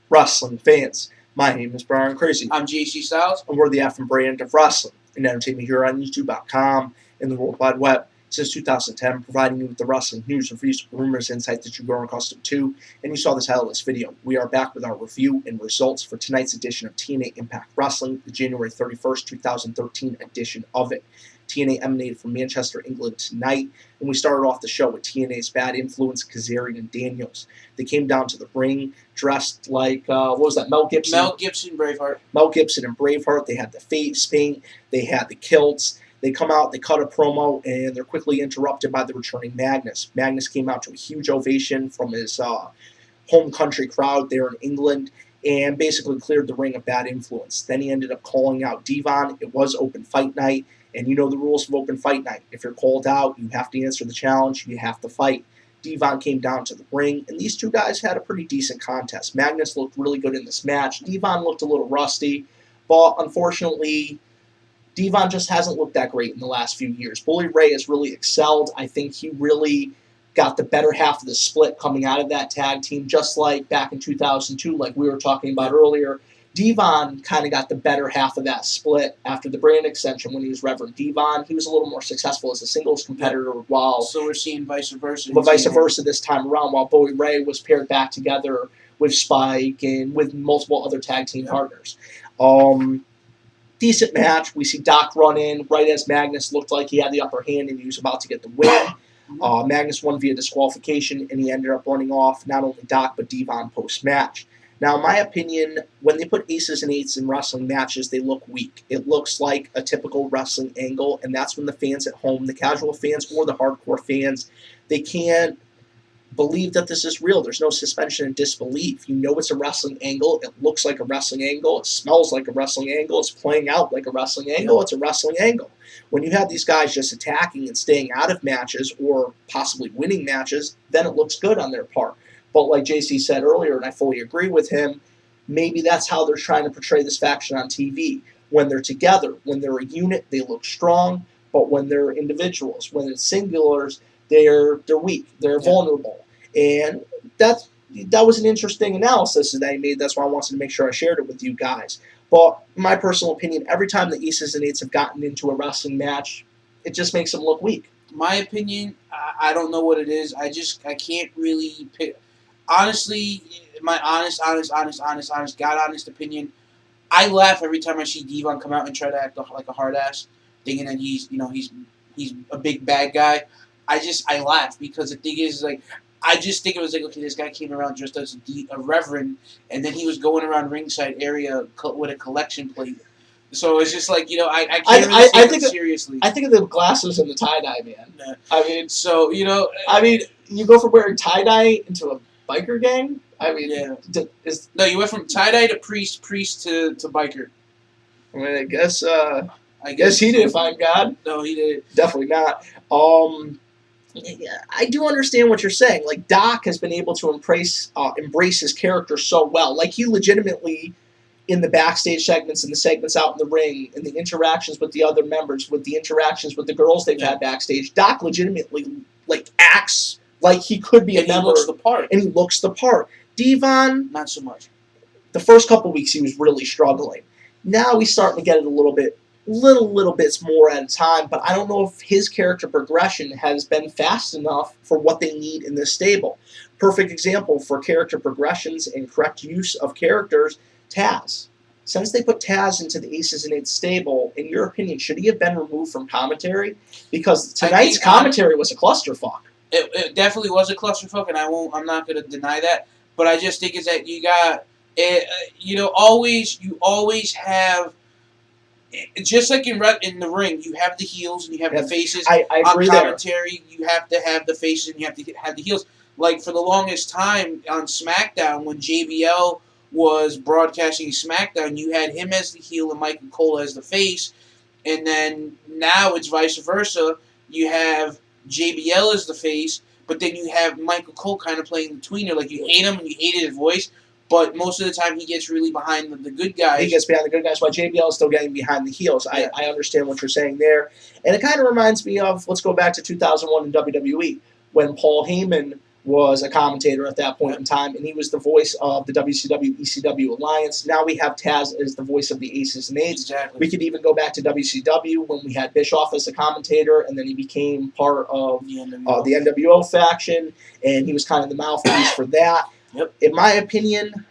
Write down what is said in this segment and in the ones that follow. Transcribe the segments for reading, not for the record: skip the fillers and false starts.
wrestling fans. My name is Brian Crazy. I'm JC Styles. And we're the F brand of wrestling and entertainment here on YouTube.com and the World Wide Web. Since 2010, providing you with the wrestling news, reviews, rumors, insights that you've grown accustomed to. And you saw the title of this video. We are back with our review and results for tonight's edition of TNA Impact Wrestling, the January 31st, 2013 edition of it. TNA emanated from Manchester, England tonight, and we started off the show with TNA's Bad Influence, Kazarian and Daniels. They came down to the ring dressed like, what was that, Mel Gibson? Mel Gibson, Braveheart. Mel Gibson and Braveheart. They had the face paint, they had the kilts. They come out, they cut a promo, and they're quickly interrupted by the returning Magnus. Magnus came out to a huge ovation from his home country crowd there in England, and basically cleared the ring of Bad Influence. Then he ended up calling out Devon. It was open fight night, and you know the rules of open fight night. If you're called out, you have to answer the challenge, you have to fight. Devon came down to the ring, and these two guys had a pretty decent contest. Magnus looked really good in this match. Devon looked a little rusty, but unfortunately, Devon just hasn't looked that great in the last few years. Bully Ray has really excelled. I think he really got the better half of the split coming out of that tag team, just like back in 2002, like we were talking about earlier. Devon kind of got the better half of that split after the brand extension when he was Reverend Devon. He was a little more successful as a singles competitor, while So we're seeing vice versa. But vice versa this time around, while Bully Ray was paired back together with Spike and with multiple other tag team partners. Decent match. We see Doc run in right as Magnus looked like he had the upper hand and he was about to get the win. Magnus won via disqualification, and he ended up running off not only Doc but Devon post-match. Now, in my opinion, when they put aces and eights in wrestling matches, they look weak. It looks like a typical wrestling angle, and that's when the fans at home, the casual fans or the hardcore fans, they can't believe that this is real. There's no suspension of disbelief. You know it's a wrestling angle. It looks like a wrestling angle. It smells like a wrestling angle. It's playing out like a wrestling angle. It's a wrestling angle. When you have these guys just attacking and staying out of matches or possibly winning matches, then it looks good on their part. But like JC said earlier, and I fully agree with him, maybe that's how they're trying to portray this faction on TV. When they're together, when they're a unit, they look strong. But when they're individuals, when it's singulars, they're weak. They're vulnerable. And that was an interesting analysis that I made. That's why I wanted to make sure I shared it with you guys. But in my personal opinion, every time the aces and eights have gotten into a wrestling match, it just makes them look weak. My opinion, I don't know what it is. I can't really pick. Honestly, my honest, God honest opinion, I laugh every time I see Devon come out and try to act like a hard ass, thinking that he's a big bad guy. I laugh because the thing is, like, I just think it was like, okay, this guy came around dressed as a reverend, and then he was going around ringside area with a collection plate. So it's just like, I can't really take it seriously. I think of the glasses and the tie-dye, man. Yeah. I mean, so, you go from wearing tie-dye into a biker gang? I mean, yeah. No, you went from tie-dye to priest to biker. I mean, I guess he didn't find God. No, he didn't. Definitely not. I do understand what you're saying. Like, Doc has been able to embrace his character so well. Like, he legitimately, in the backstage segments and the segments out in the ring and the interactions with the other members, with the interactions with the girls they've had backstage, Doc legitimately, like, acts like he could be a member. He looks the part. And he looks the part. Devon, not so much. The first couple weeks he was really struggling. Now he's starting to get it a little bits more at a time, but I don't know if his character progression has been fast enough for what they need in this stable. Perfect example for character progressions and correct use of characters, Taz. Since they put Taz into the Aces and Eights stable, in your opinion, should he have been removed from commentary? Because tonight's commentary was a clusterfuck. It definitely was a clusterfuck, and I'm not going to deny that. But I just think is that you got it. You always have. Just like in the ring, you have the heels and you have the faces. I agree on commentary, there. You have to have the faces and you have to have the heels. Like, for the longest time on SmackDown, when JBL was broadcasting SmackDown, you had him as the heel and Michael Cole as the face. And then now it's vice versa. You have JBL as the face, but then you have Michael Cole kind of playing the tweener. Like, you hate him and you hated his voice. But most of the time, he gets really behind the good guys. He gets behind the good guys, while JBL is still getting behind the heels. Yeah. I understand what you're saying there. And it kind of reminds me of, let's go back to 2001 in WWE, when Paul Heyman was a commentator at that point in time, and he was the voice of the WCW ECW alliance. Now we have Taz as the voice of the Aces and Eights. Exactly. We could even go back to WCW when we had Bischoff as a commentator, and then he became part of the NWO faction, and he was kind of the mouthpiece for that. Yep. In my opinion,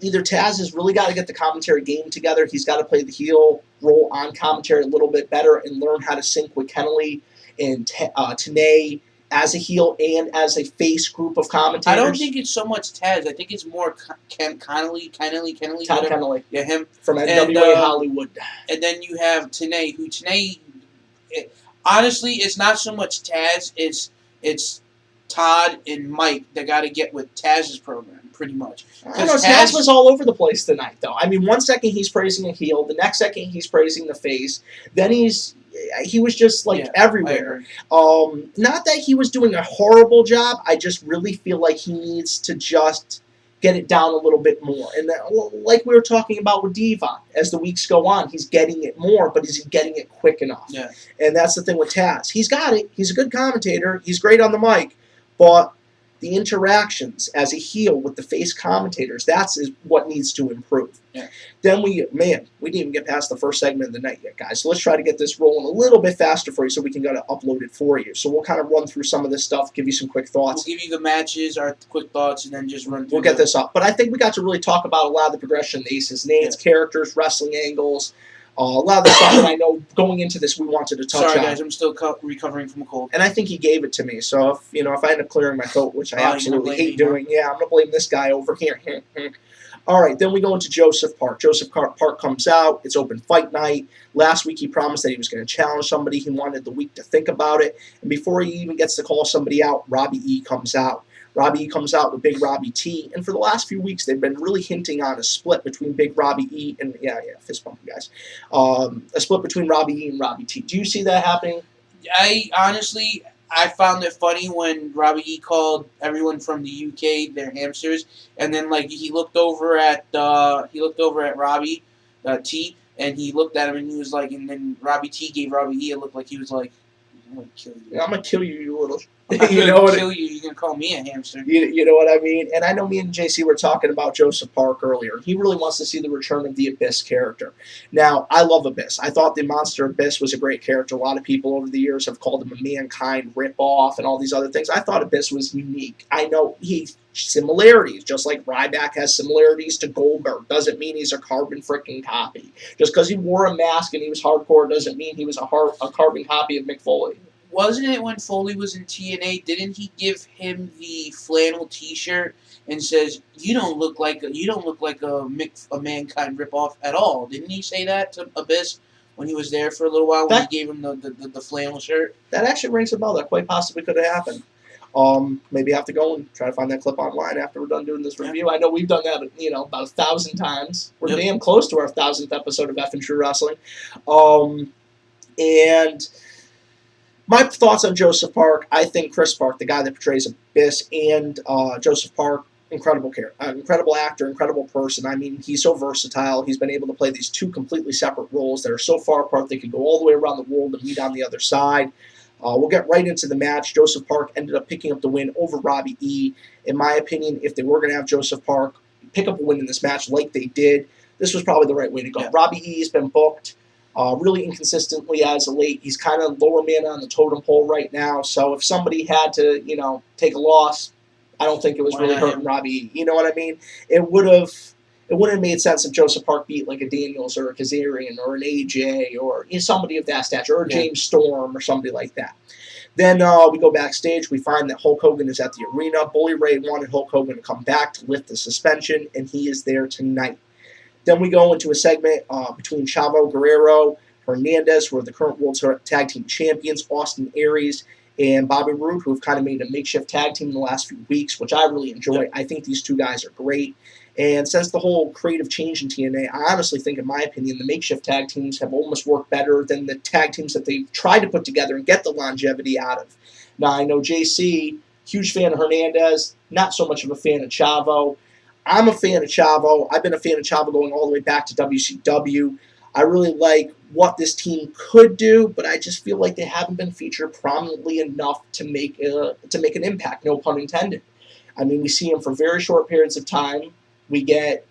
either Taz has really got to get the commentary game together. He's got to play the heel role on commentary a little bit better and learn how to sync with Kennelly and TNA as a heel and as a face group of commentators. I don't think it's so much Taz. I think it's more Kennelly. Todd Kennelly. Yeah, him. From NWA Hollywood. And then you have TNA, who honestly, it's not so much Taz. It's Todd and Mike that got to get with Taz's program, pretty much. I know, Taz was all over the place tonight, though. I mean, one second he's praising a heel, the next second he's praising the face, then he was just everywhere. Not that he was doing a horrible job. I just really feel like he needs to just get it down a little bit more. And like we were talking about with Devon, as the weeks go on, he's getting it more, but is he getting it quick enough? Yeah. And that's the thing with Taz. He's got it. He's a good commentator. He's great on the mic, but the interactions as a heel with the face commentators, that's what needs to improve. Yeah. Then we didn't even get past the first segment of the night yet, guys. So let's try to get this rolling a little bit faster for you so we can get it uploaded for you. So we'll kind of run through some of this stuff, give you some quick thoughts. We'll give you the matches, our quick thoughts, and then just run through. We'll get this up. But I think we got to really talk about a lot of the progression, the Aces and Eights, characters, wrestling angles, a lot of the stuff that I know going into this we wanted to touch on. Sorry, guys, I'm still recovering from a cold. And I think he gave it to me. So if I end up clearing my throat, which I absolutely hate doing, I'm going to blame this guy over here. All right, then we go into Joseph Park. Joseph Park comes out. It's open fight night. Last week he promised that he was going to challenge somebody. He wanted the week to think about it. And before he even gets to call somebody out, Robbie E comes out. Robbie E comes out with Big Robbie T. And for the last few weeks, they've been really hinting on a split between Big Robbie E and, fist bump, guys. A split between Robbie E and Robbie T. Do you see that happening? I found it funny when Robbie E called everyone from the UK their hamsters, and then he looked over at Robbie T, and he looked at him and he was like, and then Robbie T gave Robbie E a look like he was like, I'm gonna kill you. I'm gonna kill you, you little. I'm gonna kill you. You're gonna call me a hamster. You know what I mean? And I know me and JC were talking about Joseph Park earlier. He really wants to see the return of the Abyss character. Now, I love Abyss. I thought the Monster Abyss was a great character. A lot of people over the years have called him a Mankind ripoff and all these other things. I thought Abyss was unique. I know he's similarities, just like Ryback has similarities to Goldberg. Doesn't mean he's a carbon freaking copy. Just because he wore a mask and he was hardcore doesn't mean he was a carbon copy of Mick Foley. Wasn't it when Foley was in TNA? Didn't he give him the flannel T-shirt and says, "You don't look like a Mankind ripoff at all"? Didn't he say that to Abyss when he was there for a little while? When he gave him the flannel shirt. That actually rings a bell. That quite possibly could have happened. Maybe I have to go and try to find that clip online after we're done doing this review. I know we've done that, about 1,000 times. We're damn close to our 1,000th episode of F and True Wrestling. And my thoughts on Joseph Park, I think Chris Park, the guy that portrays Abyss, and Joseph Park, incredible actor, incredible person. I mean, he's so versatile. He's been able to play these two completely separate roles that are so far apart they could go all the way around the world and meet on the other side. We'll get right into the match. Joseph Park ended up picking up the win over Robbie E. In my opinion, if they were going to have Joseph Park pick up a win in this match like they did, this was probably the right way to go. Yeah. Robbie E has been booked really inconsistently as of late. He's kind of lower man on the totem pole right now. So if somebody had to, take a loss, I don't think it was really hurting Robbie E. You know what I mean? It wouldn't have made sense if Joseph Park beat like a Daniels or a Kazarian or an AJ or somebody of that stature, or James Storm or somebody like that. Then we go backstage. We find that Hulk Hogan is at the arena. Bully Ray wanted Hulk Hogan to come back to lift the suspension, and he is there tonight. Then we go into a segment between Chavo Guerrero, Hernandez, who are the current World Tag Team Champions, Austin Aries, and Bobby Roode, who have kind of made a makeshift tag team in the last few weeks, which I really enjoy. I think these two guys are great. And since the whole creative change in TNA, I honestly think, in my opinion, the makeshift tag teams have almost worked better than the tag teams that they've tried to put together and get the longevity out of. Now, I know JC, huge fan of Hernandez, not so much of a fan of Chavo. I'm a fan of Chavo. I've been a fan of Chavo going all the way back to WCW. I really like what this team could do, but I just feel like they haven't been featured prominently enough to make an impact. No pun intended. I mean, we see them for very short periods of time. We get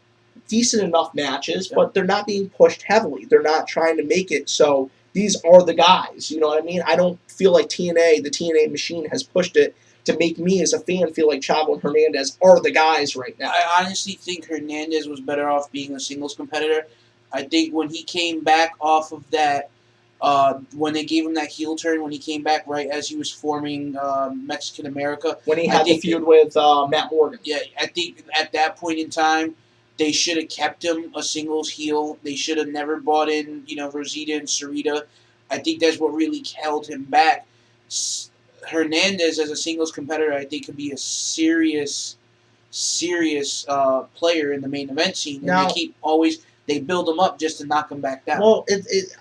decent enough matches, but they're not being pushed heavily. They're not trying to make it so these are the guys. You know what I mean? I don't feel like TNA, the TNA machine, has pushed it to make me as a fan feel like Chavo and Hernandez are the guys right now. I honestly think Hernandez was better off being a singles competitor. I think when he came back off of that, when they gave him that heel turn, when he came back right as he was forming Mexican America. When he had the feud with Matt Morgan. Yeah, I think at that point in time, they should have kept him a singles heel. They should have never brought in, Rosita and Sarita. I think that's what really held him back. Hernandez as a singles competitor, I think, could be a serious player in the main event scene. And now, they build him up just to knock him back down. Well,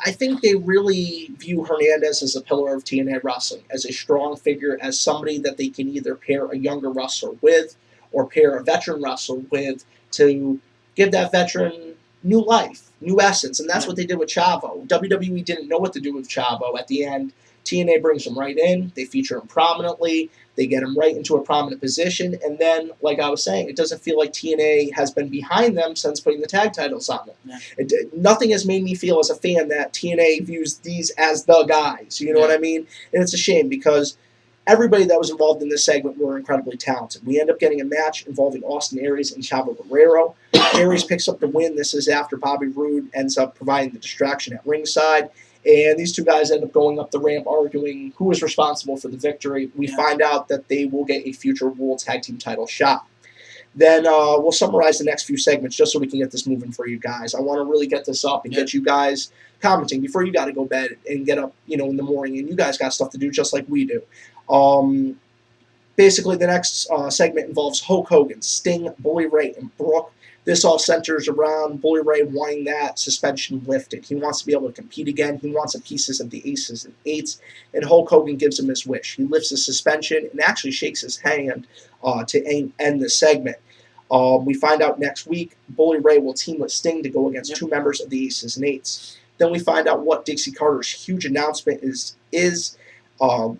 I think they really view Hernandez as a pillar of TNA wrestling, as a strong figure, as somebody that they can either pair a younger wrestler with or pair a veteran wrestler with to give that veteran new life, new essence. And that's what they did with Chavo. WWE didn't know what to do with Chavo at the end. TNA brings him right in. They feature him prominently. They get him right into a prominent position. And then, like I was saying, it doesn't feel like TNA has been behind them since putting the tag titles on them. Yeah. Nothing has made me feel as a fan that TNA views these as the guys. You know what I mean? And it's a shame because everybody that was involved in this segment were incredibly talented. We end up getting a match involving Austin Aries and Chavo Guerrero. Aries picks up the win. This is after Bobby Roode ends up providing the distraction at ringside. And these two guys end up going up the ramp arguing who is responsible for the victory. We find out that they will get a future World Tag Team title shot. Then we'll summarize the next few segments just so we can get this moving for you guys. I want to really get this up and get you guys commenting before you got to go to bed and get up, in the morning. And you guys got stuff to do just like we do. Basically, the next segment involves Hulk Hogan, Sting, Bully Ray, and Brooke. This all centers around Bully Ray wanting that suspension lifted. He wants to be able to compete again. He wants the pieces of the aces and eights, and Hulk Hogan gives him his wish. He lifts his suspension and actually shakes his hand to end the segment. We find out next week Bully Ray will team with Sting to go against two members of the aces and eights. Then we find out what Dixie Carter's huge announcement is.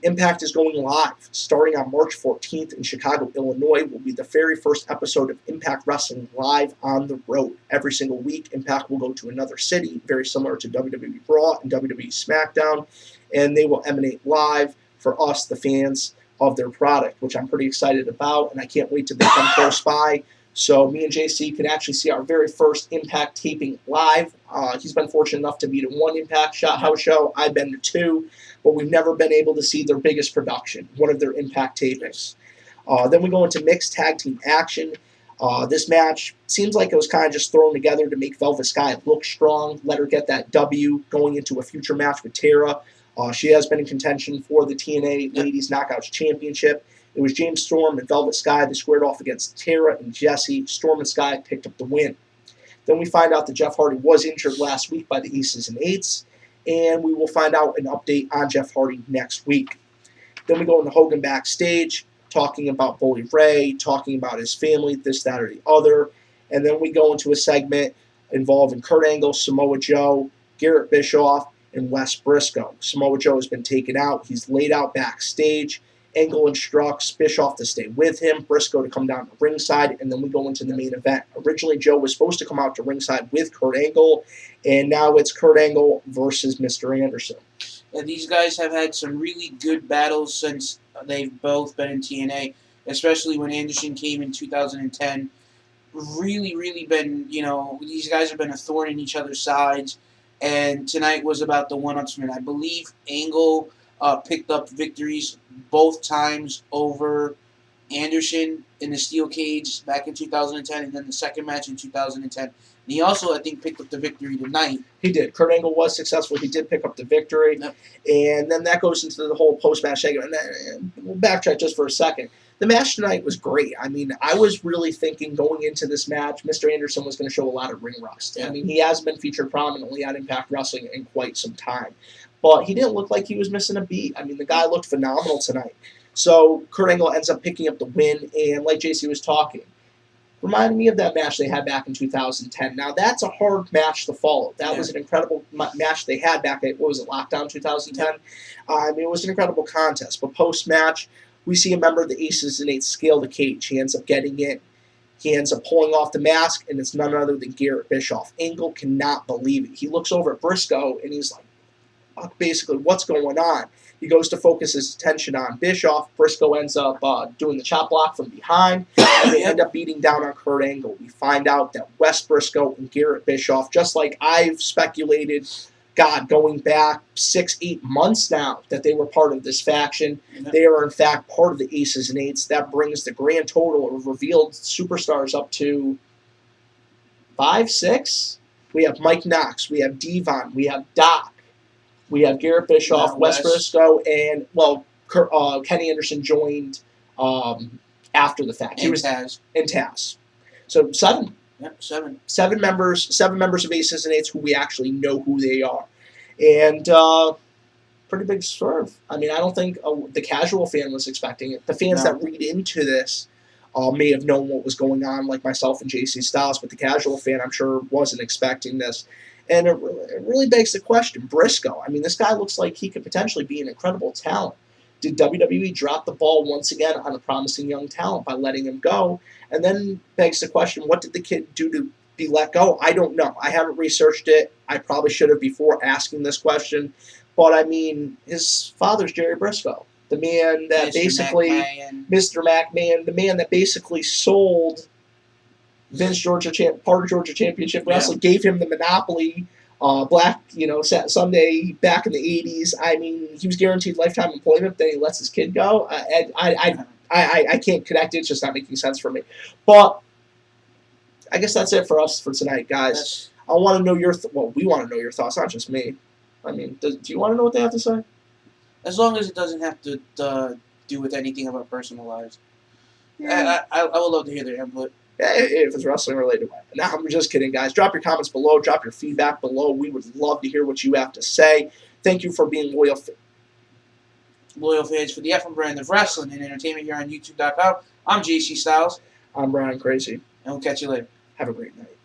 Impact is going live. Starting on March 14th in Chicago, Illinois, will be the very first episode of Impact Wrestling live on the road. Every single week, Impact will go to another city, very similar to WWE Raw and WWE SmackDown, and they will emanate live for us, the fans of their product, which I'm pretty excited about, and I can't wait to become close by. So me and JC can actually see our very first Impact taping live. He's been fortunate enough to be to one Impact house show. I've been to two, but we've never been able to see their biggest production, one of their Impact tapings. Then we go into mixed tag team action. This match seems like it was kind of just thrown together to make Velvet Sky look strong, let her get that W going into a future match with Tara. She has been in contention for the TNA Ladies Knockouts Championship. It was James Storm and Velvet Sky that squared off against Tara and Jesse. Storm and Sky picked up the win. Then we find out that Jeff Hardy was injured last week by the aces and eights, and we will find out an update on Jeff Hardy next week. Then we go into Hogan backstage, talking about Bully Ray, talking about his family, this, that, or the other. And then we go into a segment involving Kurt Angle, Samoa Joe, Garrett Bischoff, and Wes Briscoe. Samoa Joe has been taken out. He's laid out backstage. Angle instructs Bischoff to stay with him, Briscoe to come down to ringside, and then we go into the main event. Originally, Joe was supposed to come out to ringside with Kurt Angle, and now it's Kurt Angle versus Mr. Anderson. And these guys have had some really good battles since they've both been in TNA, especially when Anderson came in 2010. Really been, these guys have been a thorn in each other's sides, and tonight was about the one-upsman. I believe Angle picked up victories both times over Anderson in the steel cage back in 2010, and then the second match in 2010. And he also, I think, picked up the victory tonight. He did. Kurt Angle was successful. He did pick up the victory. Yep. And then that goes into the whole post-match segment. And we'll backtrack just for a second. The match tonight was great. I mean, I was really thinking going into this match, Mr. Anderson was going to show a lot of ring rust. Yeah. I mean, he has been featured prominently on Impact Wrestling in quite some time. But he didn't look like he was missing a beat. I mean, the guy looked phenomenal tonight. So Kurt Angle ends up picking up the win, and like JC was talking, Reminded me of that match they had back in 2010. Now, that's a hard match to follow. That was an incredible match they had back at, what was it, Lockdown 2010? I mean, it was an incredible contest. But post-match, we see a member of the Aces and Eights scale the cage. He ends up getting in. He ends up pulling off the mask, and it's none other than Garrett Bischoff. Angle cannot believe it. He looks over at Briscoe, and he's like, basically, what's going on? He goes to focus his attention on Bischoff. Briscoe ends up doing the chop block from behind, and they end up beating down on Kurt Angle. We find out that Wes Briscoe and Garrett Bischoff, just like I've speculated, God, going back 6-8 months now, that they were part of this faction. They are, in fact, part of the Aces and Eights. That brings the grand total of revealed superstars up to 5, 6. We have Mike Knox. We have Devon. We have Doc. We have Garrett Bischoff, Wes Briscoe, and, well, Kenny Anderson joined after the fact. And Taz. And Taz. So 7. Yep, 7. 7 members of Aces and Eights who we actually know who they are. And pretty big swerve. I mean, I don't think the casual fan was expecting it. The fans that read into this may have known what was going on, like myself and JC Styles, but the casual fan, I'm sure, wasn't expecting this. And it really begs the question, Briscoe, I mean, this guy looks like he could potentially be an incredible talent. Did WWE drop the ball once again on a promising young talent by letting him go? And then begs the question, what did the kid do to be let go? I don't know. I haven't researched it. I probably should have before asking this question. But, I mean, his father's Jerry Briscoe, the man that Mr. McMahon, the man that basically sold Vince part of Georgia Championship Wrestling, gave him the monopoly. Someday back in the 80s, I mean, he was guaranteed lifetime employment. Then he lets his kid go. I can't connect it. It's just not making sense for me. But I guess that's it for us for tonight, guys. Yes. I want to know we want to know your thoughts, not just me. I mean, do you want to know what they have to say? As long as it doesn't have to do with anything of our personal lives. Yeah. I would love to hear their input. If it's wrestling related. Now, I'm just kidding, guys. Drop your comments below. Drop your feedback below. We would love to hear what you have to say. Thank you for being loyal fans for the FM brand of wrestling and entertainment here on YouTube.com. I'm JC Styles. I'm Brian Crazy. And we'll catch you later. Have a great night.